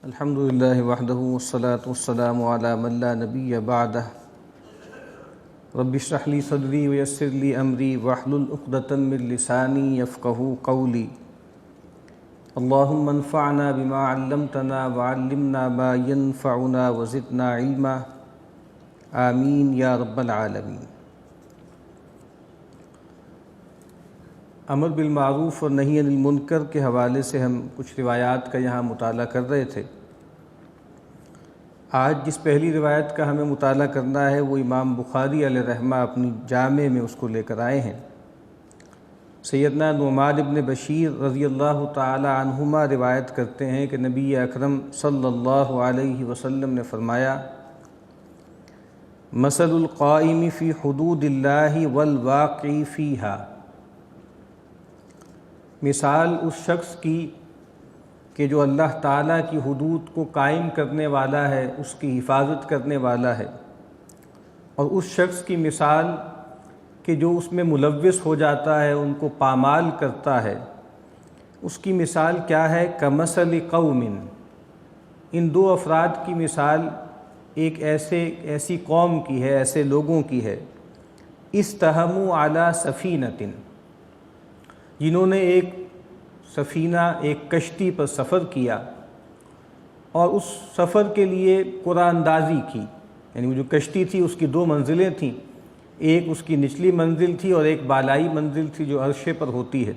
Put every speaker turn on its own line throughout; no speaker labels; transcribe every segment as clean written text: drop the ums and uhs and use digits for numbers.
الحمد للہ وحدہ والصلاة والسلام علی من لا نبی بعدہ رب اشرح لی صدری ویسر لی امری واحلل عقدۃ من لسانی یفقہوا قولی اللہم انفعنا بما علمتنا وعلمنا ما ینفعنا وزدنا علما آمین یا رب العالمین۔ امر بالمعروف اور نہی عن المنکر کے حوالے سے ہم کچھ روایات کا یہاں مطالعہ کر رہے تھے۔ آج جس پہلی روایت کا ہمیں مطالعہ کرنا ہے وہ امام بخاری علیہ رحمہ اپنی جامع میں اس کو لے کر آئے ہیں۔ سیدنا نعمان بن بشیر رضی اللہ تعالی عنہما روایت کرتے ہیں کہ نبی اکرم صلی اللہ علیہ وسلم نے فرمایا: مثل القائم فی حدود اللہ والواقع فیہا، مثال اس شخص کی کہ جو اللہ تعالیٰ کی حدود کو قائم کرنے والا ہے، اس کی حفاظت کرنے والا ہے، اور اس شخص کی مثال کہ جو اس میں ملوث ہو جاتا ہے، ان کو پامال کرتا ہے، اس کی مثال کیا ہے؟ کمثل قوم، ان دو افراد کی مثال ایک ایسی قوم کی ہے، ایسے لوگوں کی ہے، استہموا علی سفینۃ، جنہوں نے ایک سفینہ، ایک کشتی پر سفر کیا اور اس سفر کے لیے قرآن اندازی کی، یعنی وہ جو کشتی تھی اس کی دو منزلیں تھیں، ایک اس کی نچلی منزل تھی اور ایک بالائی منزل تھی جو عرشے پر ہوتی ہے،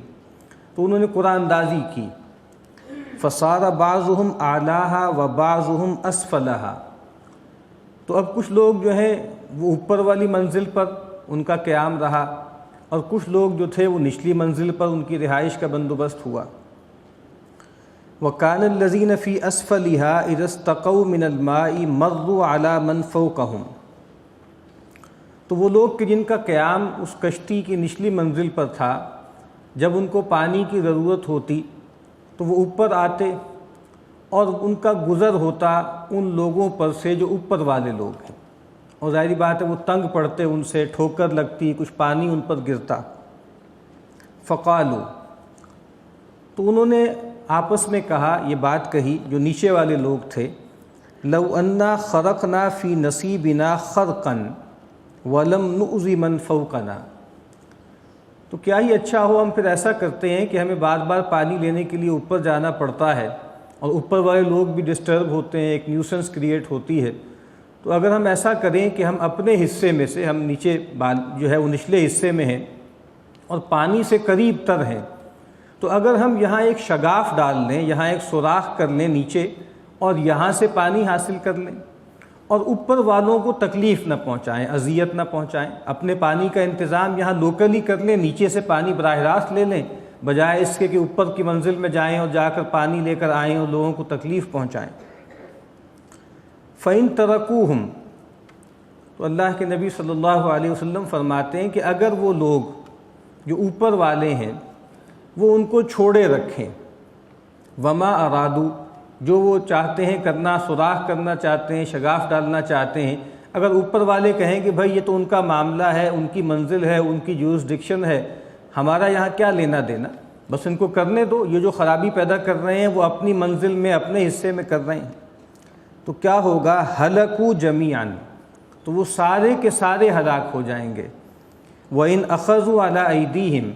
تو انہوں نے قرآن اندازی کی۔ فصار بعضهم اعلاها وبعضهم اسفلها، تو اب کچھ لوگ جو ہیں وہ اوپر والی منزل پر ان کا قیام رہا، اور کچھ لوگ جو تھے وہ نچلی منزل پر ان کی رہائش کا بندوبست ہوا۔ وَكَانَ الَّذِينَ فِي أَسْفَلِهَا إِذَا اسْتَقَوْا مِنَ الْمَاءِ مَرُّوا عَلَى مَنْ فَوْقَهُمْ، تو وہ لوگ کہ جن کا قیام اس کشتی کی نچلی منزل پر تھا، جب ان کو پانی کی ضرورت ہوتی تو وہ اوپر آتے اور ان کا گزر ہوتا ان لوگوں پر سے جو اوپر والے لوگ ہیں، اور ظاہری بات ہے وہ تنگ پڑتے، ان سے ٹھوکر لگتی، کچھ پانی ان پر گرتا۔ فقالوا، تو انہوں نے آپس میں کہا، یہ بات کہی جو نیچے والے لوگ تھے، لو انا خرقنا فی نصیبنا خرقا ولم نؤذ من فوقنا، تو کیا ہی اچھا ہو ہم پھر ایسا کرتے ہیں کہ ہمیں بار بار پانی لینے کے لیے اوپر جانا پڑتا ہے اور اوپر والے لوگ بھی ڈسٹرب ہوتے ہیں، ایک نیوسنس کریٹ ہوتی ہے، تو اگر ہم ایسا کریں کہ ہم اپنے حصے میں سے، ہم نیچے جو ہے وہ نچلے حصے میں ہیں اور پانی سے قریب تر ہیں، تو اگر ہم یہاں ایک شگاف ڈال لیں، یہاں ایک سوراخ کر لیں نیچے اور یہاں سے پانی حاصل کر لیں اور اوپر والوں کو تکلیف نہ پہنچائیں، اذیت نہ پہنچائیں، اپنے پانی کا انتظام یہاں لوکلی کر لیں، نیچے سے پانی براہ راست لے لیں، بجائے اس کے کہ اوپر کی منزل میں جائیں اور جا کر پانی لے کر آئیں اور لوگوں کو تکلیف پہنچائیں۔ فَإِن تَرَكُوهُمْ، تو اللہ کے نبی صلی اللہ علیہ وسلم فرماتے ہیں کہ اگر وہ لوگ جو اوپر والے ہیں وہ ان کو چھوڑے رکھیں، وما ارادو، جو وہ چاہتے ہیں کرنا، سوراخ کرنا چاہتے ہیں، شگاف ڈالنا چاہتے ہیں، اگر اوپر والے کہیں کہ بھائی یہ تو ان کا معاملہ ہے، ان کی منزل ہے، ان کی جورسڈکشن ہے، ہمارا یہاں کیا لینا دینا، بس ان کو کرنے دو، یہ جو خرابی پیدا کر رہے ہیں وہ اپنی منزل میں، اپنے حصے میں کر رہے ہیں، تو کیا ہوگا؟ ہلکوا جمیعاً، تو وہ سارے کے سارے ہلاک ہو جائیں گے۔ وَإِنْ أَخَذُوا عَلَىٰ أَيْدِيهِمْ،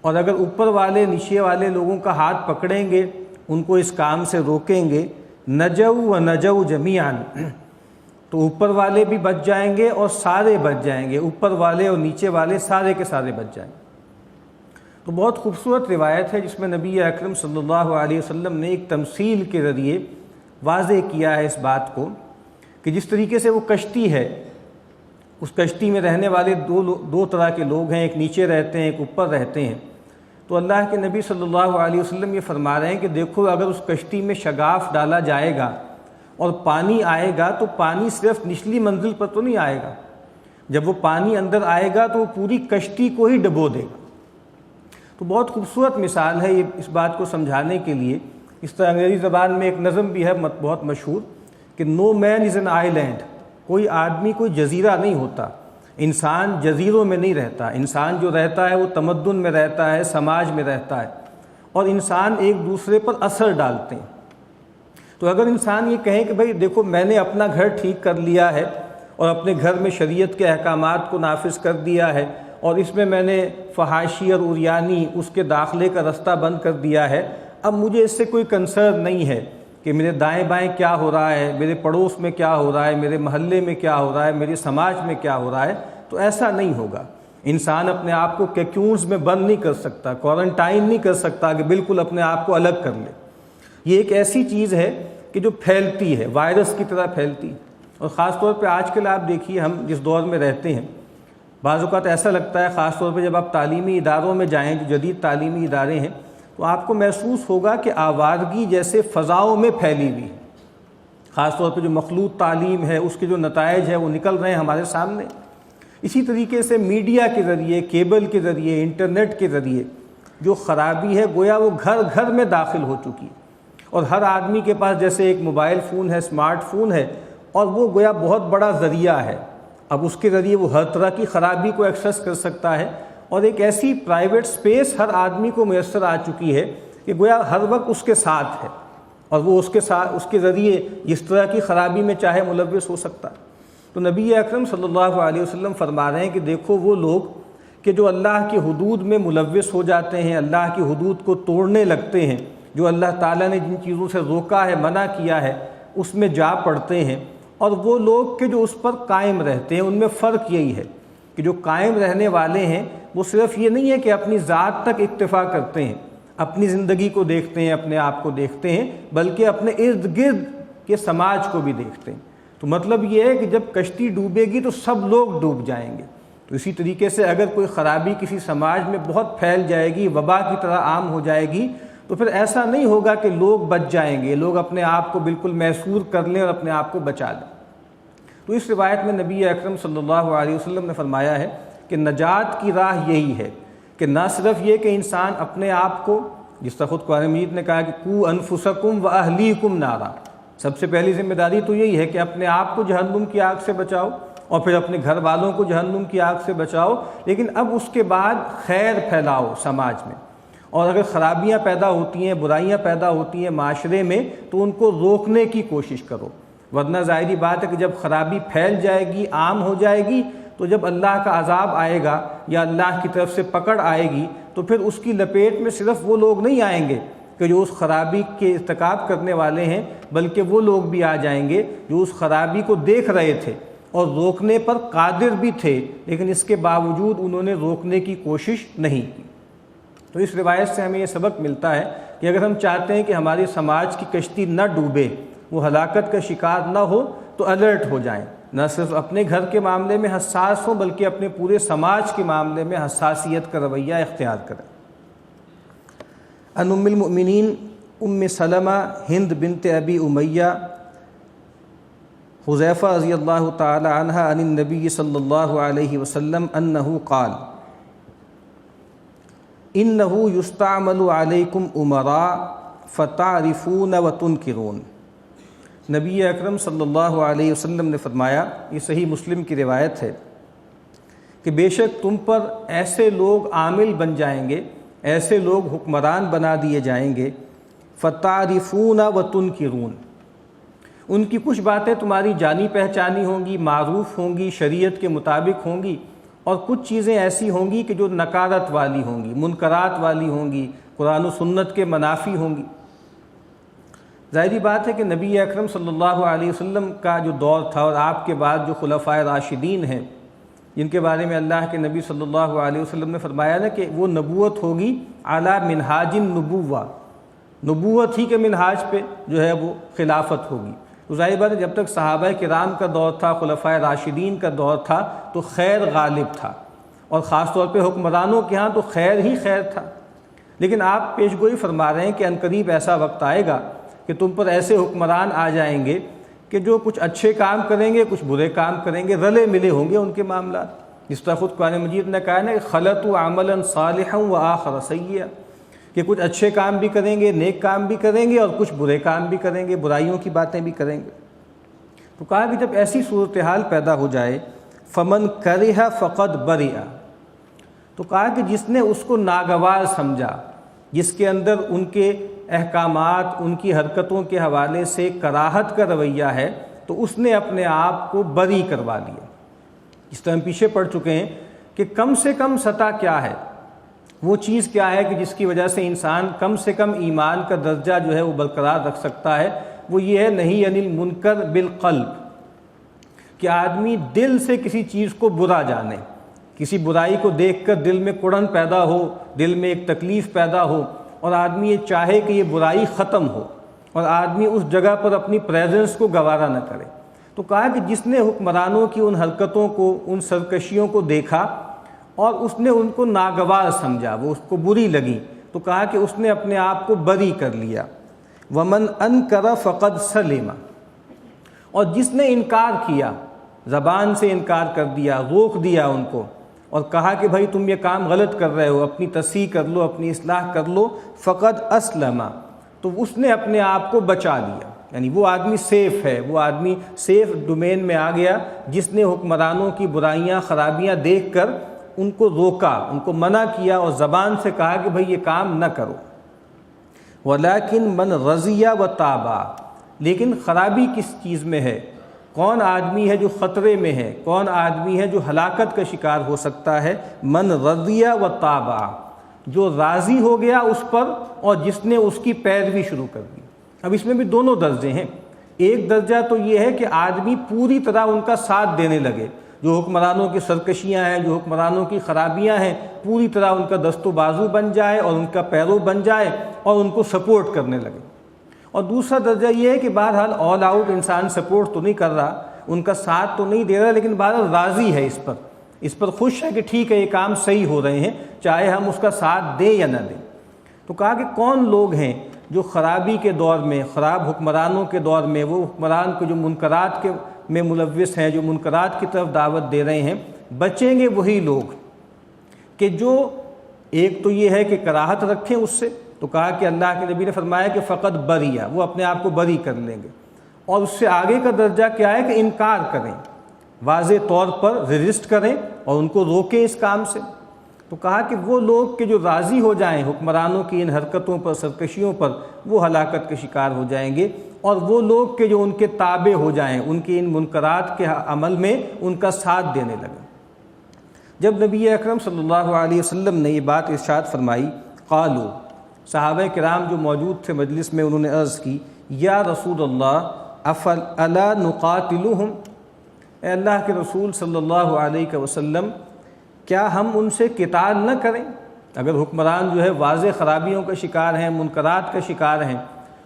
اور اگر اوپر والے نیچے والے لوگوں کا ہاتھ پکڑیں گے، ان کو اس کام سے روکیں گے، نَجَوْا وَنَجَوْا جَمِيعًا، تو اوپر والے بھی بچ جائیں گے اور سارے بچ جائیں گے، اوپر والے اور نیچے والے سارے کے سارے بچ جائیں گے۔ تو بہت خوبصورت روایت ہے جس میں نبی اکرم صلی اللہ علیہ وسلم نے ایک تمثیل کے ذریعے واضح کیا ہے اس بات کو کہ جس طریقے سے وہ کشتی ہے، اس کشتی میں رہنے والے دو طرح کے لوگ ہیں، ایک نیچے رہتے ہیں، ایک اوپر رہتے ہیں، تو اللہ کے نبی صلی اللہ علیہ وسلم یہ فرما رہے ہیں کہ دیکھو اگر اس کشتی میں شگاف ڈالا جائے گا اور پانی آئے گا تو پانی صرف نچلی منزل پر تو نہیں آئے گا، جب وہ پانی اندر آئے گا تو وہ پوری کشتی کو ہی ڈبو دے گا۔ تو بہت خوبصورت مثال ہے یہ اس بات کو سمجھانے کے لیے۔ اس طرح انگریزی زبان میں ایک نظم بھی ہے بہت مشہور کہ نو مین از این آئی لینڈ، کوئی آدمی کوئی جزیرہ نہیں ہوتا، انسان جزیروں میں نہیں رہتا، انسان جو رہتا ہے وہ تمدن میں رہتا ہے، سماج میں رہتا ہے، اور انسان ایک دوسرے پر اثر ڈالتے ہیں۔ تو اگر انسان یہ کہے کہ بھئی دیکھو میں نے اپنا گھر ٹھیک کر لیا ہے اور اپنے گھر میں شریعت کے احکامات کو نافذ کر دیا ہے اور اس میں نے فحاشی اور عریانی اس کے داخلے کا رستہ بند کر دیا ہے، اب مجھے اس سے کوئی کنسرن نہیں ہے کہ میرے دائیں بائیں کیا ہو رہا ہے، میرے پڑوس میں کیا ہو رہا ہے، میرے محلے میں کیا ہو رہا ہے، میرے سماج میں کیا ہو رہا ہے، تو ایسا نہیں ہوگا۔ انسان اپنے آپ کو کیکیونز میں بند نہیں کر سکتا، کوارنٹائن نہیں کر سکتا کہ بالکل اپنے آپ کو الگ کر لے۔ یہ ایک ایسی چیز ہے کہ جو پھیلتی ہے، وائرس کی طرح پھیلتی ہے، اور خاص طور پہ آج کل آپ دیکھیے ہم جس دور میں رہتے ہیں، بعض اوقات ایسا لگتا ہے خاص طور پہ جب آپ تعلیمی اداروں میں جائیں، جو جدید تعلیمی ادارے ہیں، تو آپ کو محسوس ہوگا کہ آوارگی جیسے فضاؤں میں پھیلی ہوئی ہے۔ خاص طور پہ جو مخلوط تعلیم ہے اس کے جو نتائج ہیں وہ نکل رہے ہیں ہمارے سامنے۔ اسی طریقے سے میڈیا کے ذریعے، کیبل کے ذریعے، انٹرنیٹ کے ذریعے جو خرابی ہے گویا وہ گھر گھر میں داخل ہو چکی ہے، اور ہر آدمی کے پاس جیسے ایک موبائل فون ہے، اسمارٹ فون ہے، اور وہ گویا بہت بڑا ذریعہ ہے۔ اب اس کے ذریعے وہ ہر طرح کی خرابی کو ایکسیس کر سکتا ہے، اور ایک ایسی پرائیویٹ سپیس ہر آدمی کو میسر آ چکی ہے کہ گویا ہر وقت اس کے ساتھ ہے، اور وہ اس کے ذریعے جس طرح کی خرابی میں چاہے ملوث ہو سکتا ہے۔ تو نبی اکرم صلی اللہ علیہ وسلم فرما رہے ہیں کہ دیکھو وہ لوگ کہ جو اللہ کی حدود میں ملوث ہو جاتے ہیں، اللہ کی حدود کو توڑنے لگتے ہیں، جو اللہ تعالیٰ نے جن چیزوں سے روکا ہے، منع کیا ہے، اس میں جا پڑتے ہیں، اور وہ لوگ کہ جو اس پر قائم رہتے ہیں، ان میں فرق یہی ہے کہ جو قائم رہنے والے ہیں وہ صرف یہ نہیں ہے کہ اپنی ذات تک اکتفا کرتے ہیں، اپنی زندگی کو دیکھتے ہیں، اپنے آپ کو دیکھتے ہیں، بلکہ اپنے ارد گرد کے سماج کو بھی دیکھتے ہیں۔ تو مطلب یہ ہے کہ جب کشتی ڈوبے گی تو سب لوگ ڈوب جائیں گے۔ تو اسی طریقے سے اگر کوئی خرابی کسی سماج میں بہت پھیل جائے گی، وبا کی طرح عام ہو جائے گی، تو پھر ایسا نہیں ہوگا کہ لوگ بچ جائیں گے، لوگ اپنے آپ کو بالکل محصور کر لیں اور اپنے آپ کو بچا لیں۔ تو اس روایت میں نبی اکرم صلی اللہ علیہ وسلم نے فرمایا ہے کہ نجات کی راہ یہی ہے کہ نہ صرف یہ کہ انسان اپنے آپ کو، جس طرح خود قرآن مجید نے کہا کہ قوا انفسکم واہلیکم نارا، سب سے پہلی ذمہ داری تو یہی ہے کہ اپنے آپ کو جہنم کی آگ سے بچاؤ، اور پھر اپنے گھر والوں کو جہنم کی آگ سے بچاؤ، لیکن اب اس کے بعد خیر پھیلاؤ سماج میں، اور اگر خرابیاں پیدا ہوتی ہیں، برائیاں پیدا ہوتی ہیں معاشرے میں، تو ان کو روکنے کی کوشش کرو، ورنہ ظاہری بات ہے کہ جب خرابی پھیل جائے گی، عام ہو جائے گی، تو جب اللہ کا عذاب آئے گا یا اللہ کی طرف سے پکڑ آئے گی، تو پھر اس کی لپیٹ میں صرف وہ لوگ نہیں آئیں گے کہ جو اس خرابی کے ارتکاب کرنے والے ہیں، بلکہ وہ لوگ بھی آ جائیں گے جو اس خرابی کو دیکھ رہے تھے اور روکنے پر قادر بھی تھے، لیکن اس کے باوجود انہوں نے روکنے کی کوشش نہیں کی۔ تو اس روایت سے ہمیں یہ سبق ملتا ہے کہ اگر ہم چاہتے ہیں کہ ہماری سماج کی کشتی نہ ڈوبے، وہ ہلاکت کا شکار نہ ہو، تو الرٹ ہو جائیں، نہ صرف اپنے گھر کے معاملے میں حساس ہوں بلکہ اپنے پورے سماج کے معاملے میں حساسیت کا رویہ اختیار کریں۔ ان ام المؤمنین ام سلمہ ہند بنت ابی امیہ حذیفہ رضی اللہ تعالی عنہ عن النبی صلی اللہ علیہ وسلم انہ قال انہ یستعمل علیکم امراء فتعرفون وتنکرون۔ نبی اکرم صلی اللہ علیہ وسلم نے فرمایا، یہ صحیح مسلم کی روایت ہے، کہ بے شک تم پر ایسے لوگ عامل بن جائیں گے، ایسے لوگ حکمران بنا دیے جائیں گے، فتعرفون وتنکرون، ان کی کچھ باتیں تمہاری جانی پہچانی ہوں گی، معروف ہوں گی، شریعت کے مطابق ہوں گی، اور کچھ چیزیں ایسی ہوں گی کہ جو نکارت والی ہوں گی، منکرات والی ہوں گی، قرآن و سنت کے منافی ہوں گی۔ ظاہری بات ہے کہ نبی اکرم صلی اللہ علیہ وسلم کا جو دور تھا اور آپ کے بعد جو خلفائے راشدین ہیں، جن کے بارے میں اللہ کے نبی صلی اللہ علیہ وسلم نے فرمایا نا کہ وہ نبوت ہوگی اعلیٰ منہاج النبوہ، نبوت ہی کے منہاج پہ جو ہے وہ خلافت ہوگی۔ تو ظاہر بات ہے جب تک صحابہ کرام کا دور تھا، خلفائے راشدین کا دور تھا، تو خیر غالب تھا، اور خاص طور پہ حکمرانوں کے ہاں تو خیر ہی خیر تھا۔ لیکن آپ پیشگوئی فرما رہے ہیں کہ عنقریب ایسا وقت آئے گا کہ تم پر ایسے حکمران آ جائیں گے کہ جو کچھ اچھے کام کریں گے، کچھ برے کام کریں گے، رلے ملے ہوں گے ان کے معاملات، جس طرح خود قرآن مجید نے کہا ہے کہ خلطوا عملا صالحا وآخر سیئا، کہ کچھ اچھے کام بھی کریں گے، نیک کام بھی کریں گے، اور کچھ برے کام بھی کریں گے، برائیوں کی باتیں بھی کریں گے۔ تو کہا کہ جب ایسی صورتحال پیدا ہو جائے، فمن کرہ فقد برئ، تو کہا کہ جس نے اس کو ناگوار سمجھا، جس کے اندر ان کے احکامات، ان کی حرکتوں کے حوالے سے کراہت کا رویہ ہے تو اس نے اپنے آپ کو بری کروا لیا۔ اس طرح ہم پیچھے پڑ چکے ہیں کہ کم سے کم سطح کیا ہے، وہ چیز کیا ہے کہ جس کی وجہ سے انسان کم سے کم ایمان کا درجہ جو ہے وہ برقرار رکھ سکتا ہے، وہ یہ ہے نہی عن المنکر بالقلب، کہ آدمی دل سے کسی چیز کو برا جانے، کسی برائی کو دیکھ کر دل میں کڑن پیدا ہو، دل میں ایک تکلیف پیدا ہو، اور آدمی یہ چاہے کہ یہ برائی ختم ہو، اور آدمی اس جگہ پر اپنی پریزنس کو گوارا نہ کرے۔ تو کہا کہ جس نے حکمرانوں کی ان حرکتوں کو، ان سرکشیوں کو دیکھا اور اس نے ان کو ناگوار سمجھا، وہ اس کو بری لگی، تو کہا کہ اس نے اپنے آپ کو بری کر لیا۔ وَمَنْ أَنْكَرَ فَقَدْ سَلِمَ، اور جس نے انکار کیا، زبان سے انکار کر دیا، روک دیا ان کو، اور کہا کہ بھائی تم یہ کام غلط کر رہے ہو، اپنی تصحیح کر لو، اپنی اصلاح کر لو، فقد اسلم، تو اس نے اپنے آپ کو بچا لیا، یعنی وہ آدمی سیف ہے، وہ آدمی سیف ڈومین میں آ گیا جس نے حکمرانوں کی برائیاں، خرابیاں دیکھ کر ان کو روکا، ان کو منع کیا، اور زبان سے کہا کہ بھائی یہ کام نہ کرو۔ ولیکن من رضی وتابع، لیکن خرابی کس چیز میں ہے، کون آدمی ہے جو خطرے میں ہے، کون آدمی ہے جو ہلاکت کا شکار ہو سکتا ہے؟ من رضی وتابع، جو راضی ہو گیا اس پر اور جس نے اس کی پیروی شروع کر دی۔ اب اس میں بھی دونوں درجے ہیں۔ ایک درجہ تو یہ ہے کہ آدمی پوری طرح ان کا ساتھ دینے لگے، جو حکمرانوں کی سرکشیاں ہیں، جو حکمرانوں کی خرابیاں ہیں، پوری طرح ان کا دست و بازو بن جائے اور ان کا پیرو بن جائے اور ان کو سپورٹ کرنے لگے۔ اور دوسرا درجہ یہ ہے کہ بہرحال آل آؤٹ انسان سپورٹ تو نہیں کر رہا، ان کا ساتھ تو نہیں دے رہا، لیکن بہرحال راضی ہے، اس پر خوش ہے کہ ٹھیک ہے یہ کام صحیح ہو رہے ہیں، چاہے ہم اس کا ساتھ دیں یا نہ دیں۔ تو کہا کہ کون لوگ ہیں جو خرابی کے دور میں، خراب حکمرانوں کے دور میں، وہ حکمران کو جو منکرات کے میں ملوث ہیں، جو منکرات کی طرف دعوت دے رہے ہیں، بچیں گے وہی لوگ کہ جو ایک تو یہ ہے کہ کراہت رکھیں اس سے، تو کہا کہ اللہ کے نبی نے فرمایا کہ فقط بریہ، وہ اپنے آپ کو بری کر لیں گے، اور اس سے آگے کا درجہ کیا ہے کہ انکار کریں، واضح طور پر ریزسٹ کریں اور ان کو روکیں اس کام سے۔ تو کہا کہ وہ لوگ کہ جو راضی ہو جائیں حکمرانوں کی ان حرکتوں پر، سرکشیوں پر، وہ ہلاکت کے شکار ہو جائیں گے، اور وہ لوگ کہ جو ان کے تابع ہو جائیں، ان کی ان منکرات کے عمل میں ان کا ساتھ دینے لگے۔ جب نبی اکرم صلی اللہ علیہ وسلم نے یہ بات ارشاد فرمائی، قالوا، صحابہ کرام جو موجود تھے مجلس میں، انہوں نے عرض کی، یا رسول اللہ الا نقاتلہم، اے اللہ کے رسول صلی اللہ علیہ وسلم، کیا ہم ان سے قتال نہ کریں؟ اگر حکمران جو ہے واضح خرابیوں کا شکار ہیں، منکرات کا شکار ہیں،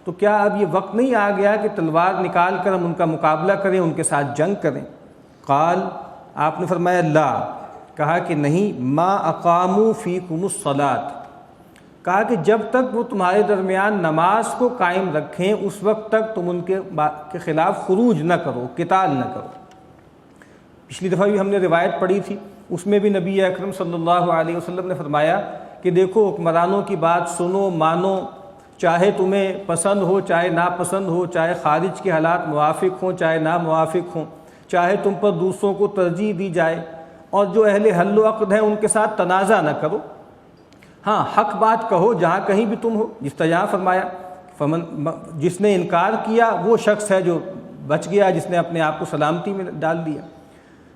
تو کیا اب یہ وقت نہیں آ گیا کہ تلوار نکال کر ہم ان کا مقابلہ کریں، ان کے ساتھ جنگ کریں؟ قال، آپ نے فرمایا لا، کہا کہ نہیں، ما اقاموا فیکم الصلاۃ، کہا کہ جب تک وہ تمہارے درمیان نماز کو قائم رکھیں اس وقت تک تم ان کے خلاف خروج نہ کرو، قتال نہ کرو۔ پچھلی دفعہ بھی ہم نے روایت پڑھی تھی، اس میں بھی نبی اکرم صلی اللہ علیہ وسلم نے فرمایا کہ دیکھو حکمرانوں کی بات سنو، مانو، چاہے تمہیں پسند ہو چاہے ناپسند ہو، چاہے خارج کے حالات موافق ہوں چاہے ناموافق ہوں، چاہے تم پر دوسروں کو ترجیح دی جائے، اور جو اہل حل و عقد ہیں ان کے ساتھ تنازع نہ کرو، ہاں حق بات کہو جہاں کہیں بھی تم ہو، جس طرح یہاں فرمایا جس نے انکار کیا وہ شخص ہے جو بچ گیا، جس نے اپنے آپ کو سلامتی میں ڈال دیا۔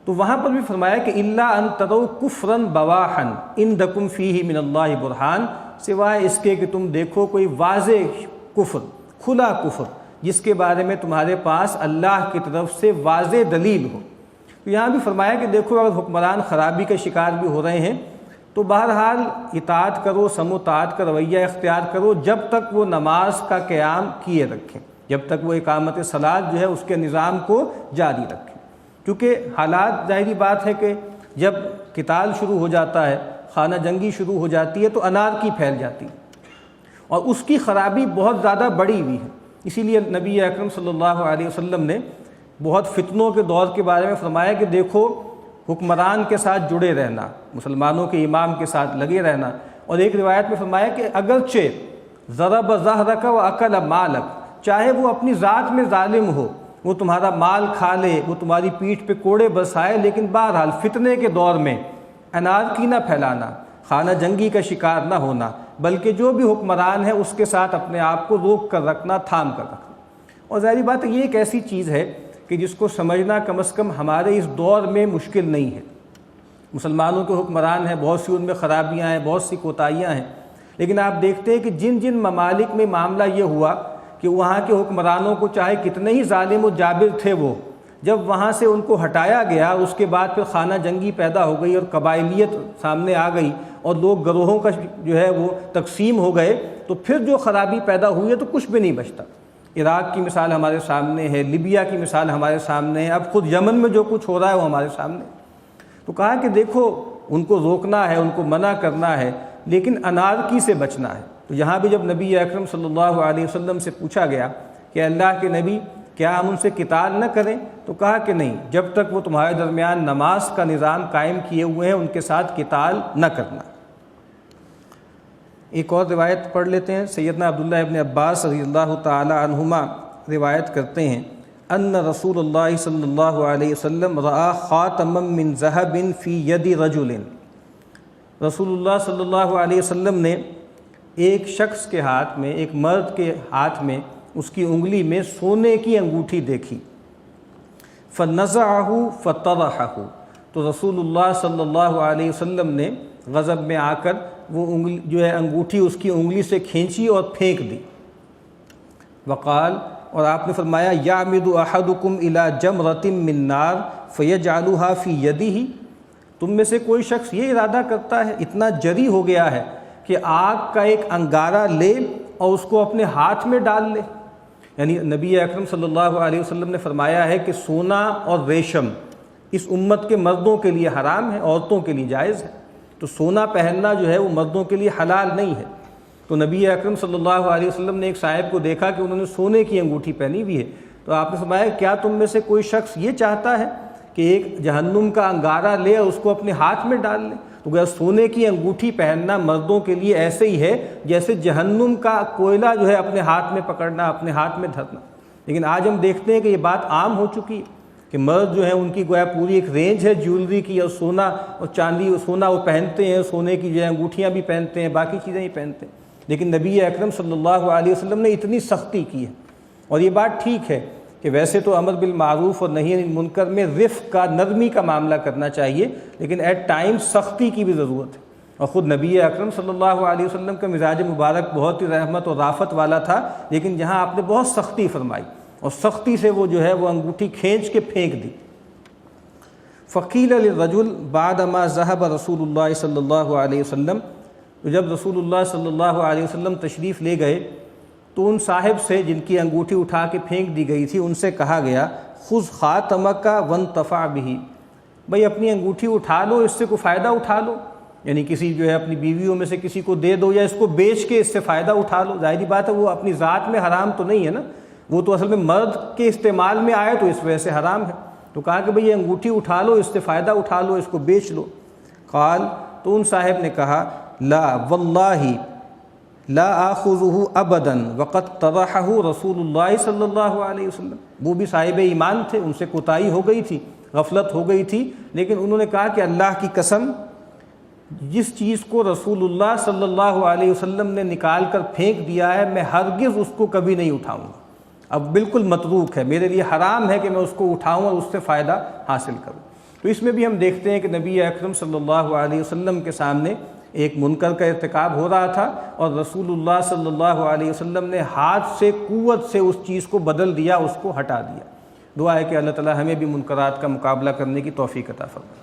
تو وہاں پر بھی فرمایا کہ الا ان تروا کفرا بواحا عندکم فیہ من اللہ برہان، سوائے اس کے کہ تم دیکھو کوئی واضح کفر، کھلا کفر، جس کے بارے میں تمہارے پاس اللہ کی طرف سے واضح دلیل ہو۔ تو یہاں بھی فرمایا کہ دیکھو اگر حکمران خرابی کا شکار بھی ہو رہے ہیں تو بہرحال اطاعت کرو، سم و طاعت کا رویہ اختیار کرو، جب تک وہ نماز کا قیام کیے رکھیں، جب تک وہ اقامت صلاۃ جو ہے اس کے نظام کو جاری رکھیں، کیونکہ حالات ظاہری بات ہے کہ جب قتال شروع ہو جاتا ہے، خانہ جنگی شروع ہو جاتی ہے تو انارکی پھیل جاتی ہے، اور اس کی خرابی بہت زیادہ بڑی ہوئی ہے۔ اسی لیے نبی اکرم صلی اللہ علیہ وسلم نے بہت فتنوں کے دور کے بارے میں فرمایا کہ دیکھو حکمران کے ساتھ جڑے رہنا، مسلمانوں کے امام کے ساتھ لگے رہنا، اور ایک روایت میں فرمایا کہ اگرچہ ضرب ظہرک و اکل مالک، چاہے وہ اپنی ذات میں ظالم ہو، وہ تمہارا مال کھا لے، وہ تمہاری پیٹھ پہ کوڑے برسائے، لیکن بہرحال فتنے کے دور میں انارکی نہ پھیلانا، خانہ جنگی کا شکار نہ ہونا، بلکہ جو بھی حکمران ہے اس کے ساتھ اپنے آپ کو روک کر رکھنا، تھام کر رکھنا۔ اور ظاہری بات ہے یہ ایک ایسی چیز ہے کہ جس کو سمجھنا کم از کم ہمارے اس دور میں مشکل نہیں ہے۔ مسلمانوں کے حکمران ہیں، بہت سی ان میں خرابیاں ہیں، بہت سی کوتاہیاں ہیں، لیکن آپ دیکھتے ہیں کہ جن جن ممالک میں معاملہ یہ ہوا کہ وہاں کے حکمرانوں کو چاہے کتنے ہی ظالم و جابر تھے وہ، جب وہاں سے ان کو ہٹایا گیا، اس کے بعد پھر خانہ جنگی پیدا ہو گئی اور قبائلیت سامنے آ گئی اور لوگ گروہوں کا جو ہے وہ تقسیم ہو گئے، تو پھر جو خرابی پیدا ہوئی ہے تو کچھ بھی نہیں بچتا۔ عراق کی مثال ہمارے سامنے ہے، لیبیا کی مثال ہمارے سامنے ہے، اب خود یمن میں جو کچھ ہو رہا ہے وہ ہمارے سامنے۔ تو کہا کہ دیکھو ان کو روکنا ہے، ان کو منع کرنا ہے، لیکن انارکی سے بچنا ہے۔ تو یہاں بھی جب نبی اکرم صلی اللہ علیہ وسلم سے پوچھا گیا کہ اللہ کے نبی کیا ہم ان سے قتال نہ کریں، تو کہا کہ نہیں، جب تک وہ تمہارے درمیان نماز کا نظام قائم کیے ہوئے ہیں ان کے ساتھ قتال نہ کرنا۔ ایک اور روایت پڑھ لیتے ہیں۔ سیدنا عبداللہ ابن عباس رضی اللہ تعالی عنہما روایت کرتے ہیں ان رسول اللہ صلی اللہ علیہ وسلم رأى خاتما من ذهب فی ید رجل، رسول اللہ صلی اللہ علیہ وسلم نے ایک شخص کے ہاتھ میں، ایک مرد کے ہاتھ میں، اس کی انگلی میں سونے کی انگوٹھی دیکھی۔ فنزعہ فطرحہ، تو رسول اللہ صلی اللہ علیہ وسلم نے غضب میں آ کر وہ انگلی جو ہے انگوٹھی اس کی انگلی سے کھینچی اور پھینک دی۔ وقال، اور آپ نے فرمایا یعمد احدکم الی جمرۃ من نار فیجعلها فی یدہ، تم میں سے کوئی شخص یہ ارادہ کرتا ہے، اتنا جری ہو گیا ہے کہ آگ کا ایک انگارہ لے اور اس کو اپنے ہاتھ میں ڈال لے۔ یعنی نبی اکرم صلی اللہ علیہ وسلم نے فرمایا ہے کہ سونا اور ریشم اس امت کے مردوں کے لیے حرام ہے، عورتوں کے لیے جائز ہے، تو سونا پہننا جو ہے وہ مردوں کے لیے حلال نہیں ہے۔ تو نبی اکرم صلی اللہ علیہ وسلم نے ایک صاحب کو دیکھا کہ انہوں نے سونے کی انگوٹھی پہنی ہوئی ہے، تو آپ نے فرمایا کیا تم میں سے کوئی شخص یہ چاہتا ہے کہ ایک جہنم کا انگارہ لے اور اس کو اپنے ہاتھ میں ڈال لے؟ تو گویا سونے کی انگوٹھی پہننا مردوں کے لیے ایسے ہی ہے جیسے جہنم کا کوئلہ جو ہے اپنے ہاتھ میں پکڑنا، اپنے ہاتھ میں دھرنا۔ لیکن آج ہم دیکھتے ہیں کہ یہ بات عام ہو چکی ہے کہ مرد جو ہیں ان کی گویا پوری ایک رینج ہے جیولری کی، اور سونا اور چاندی، سونا وہ پہنتے ہیں، سونے کی جو ہے انگوٹھیاں بھی پہنتے ہیں، باقی چیزیں ہی پہنتے ہیں۔ لیکن نبی اکرم صلی اللہ علیہ وسلم نے اتنی سختی کی ہے، اور یہ بات ٹھیک ہے کہ ویسے تو امر بالمعروف اور نہی عن المنکر میں رفق کا، نرمی کا معاملہ کرنا چاہیے، لیکن ایٹ ٹائم سختی کی بھی ضرورت ہے۔ اور خود نبی اکرم صلی اللہ علیہ وسلم کا مزاج مبارک بہت ہی رحمت اور رافت والا تھا، لیکن جہاں آپ نے بہت سختی فرمائی اور سختی سے وہ جو ہے وہ انگوٹھی کھینچ کے پھینک دی۔ فقیل للرجل بعدما ذهب رسول اللہ صلی اللہ علیہ وسلم، تو جب رسول اللہ صلی اللہ علیہ وسلم تشریف لے گئے تو ان صاحب سے جن کی انگوٹھی اٹھا کے پھینک دی گئی تھی ان سے کہا گیا خذ خاتمک وانتفع بہ، بھئی اپنی انگوٹھی اٹھا لو، اس سے کوئی فائدہ اٹھا لو، یعنی کسی جو ہے اپنی بیویوں میں سے کسی کو دے دو یا اس کو بیچ کے اس سے فائدہ اٹھا لو۔ ظاہری بات ہے وہ اپنی ذات میں حرام تو نہیں ہے نا، وہ تو اصل میں مرد کے استعمال میں آئے تو اس وجہ سے حرام ہے۔ تو کہا کہ بھئی یہ انگوٹھی اٹھا لو، اس سے فائدہ اٹھا لو، اس کو بیچ لو۔ قال، تو ان صاحب نے کہا لا واللہ لا آخذہ ابدا وقد طرحہ رسول اللہ صلی اللہ علیہ وسلم، وہ بھی صاحب ایمان تھے، ان سے کوتاہی ہو گئی تھی، غفلت ہو گئی تھی، لیکن انہوں نے کہا کہ اللہ کی قسم جس چیز کو رسول اللہ صلی اللہ علیہ وسلم نے نکال کر پھینک دیا ہے میں ہرگز اس کو کبھی نہیں اٹھاؤں گا، اب بالکل متروک ہے، میرے لیے حرام ہے کہ میں اس کو اٹھاؤں اور اس سے فائدہ حاصل کروں۔ تو اس میں بھی ہم دیکھتے ہیں کہ نبی اکرم صلی اللہ علیہ وسلم کے سامنے ایک منکر کا ارتکاب ہو رہا تھا اور رسول اللہ صلی اللہ علیہ وسلم نے ہاتھ سے قوت سے اس چیز کو بدل دیا، اس کو ہٹا دیا۔ دعا ہے کہ اللہ تعالی ہمیں بھی منکرات کا مقابلہ کرنے کی توفیق عطا فرمائے۔